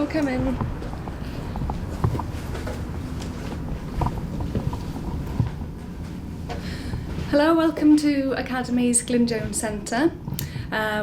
come in. Hello, welcome to Academi's Gymreig Centre,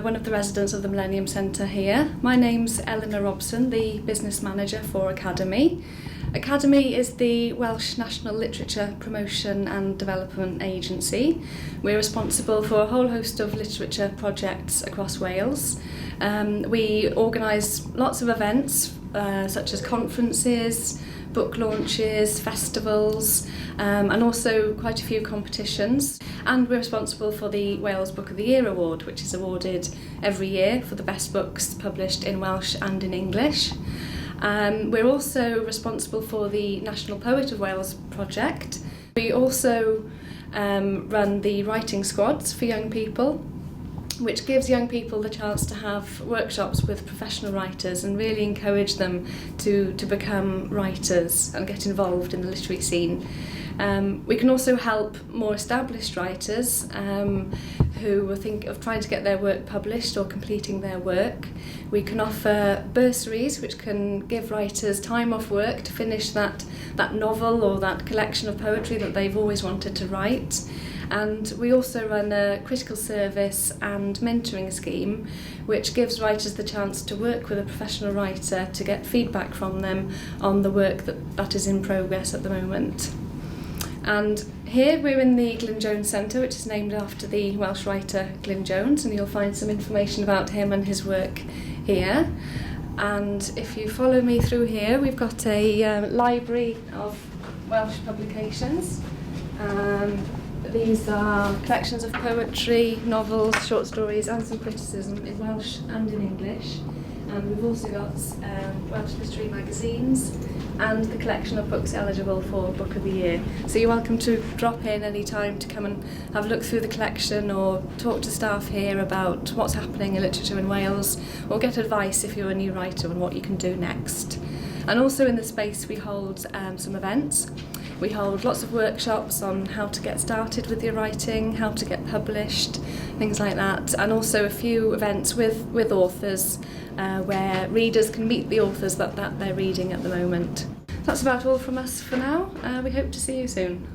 one of the residents of the Millennium Centre here. My name's Eleanor Robson, the business manager for Academi. Academi is the Welsh National Literature Promotion and Development Agency. We're responsible for a whole host of literature projects across Wales. We organise lots of events such as conferences, book launches, festivals, and also quite a few competitions. And we're responsible for the Wales Book of the Year Award, which is awarded every year for the best books published in Welsh and in English. We're also responsible for the National Poet of Wales project. We also run the writing squads for young people, which gives young people the chance to have workshops with professional writers and really encourage them to become writers and get involved in the literary scene. We can also help more established writers who will think of trying to get their work published or completing their work. We can offer bursaries, which can give writers time off work to finish that novel or that collection of poetry that they've always wanted to write. And we also run a critical service and mentoring scheme, which gives writers the chance to work with a professional writer to get feedback from them on the work that is in progress at the moment. And here we're in the Gymreig Centre, which is named after the Welsh writer Glyn Jones, and you'll find some information about him and his work here. And if you follow me through here, we've got a library of Welsh publications. These are collections of poetry, novels, short stories and some criticism in Welsh and in English. And we've also got Welsh literary magazines and the collection of books eligible for Book of the Year. So you're welcome to drop in any time to come and have a look through the collection or talk to staff here about what's happening in literature in Wales, or get advice if you're a new writer on what you can do next. And also in the space we hold some events. We hold lots of workshops on how to get started with your writing, how to get published, things like that, and also a few events with authors where readers can meet the authors that they're reading at the moment. That's about all from us for now. We hope to see you soon.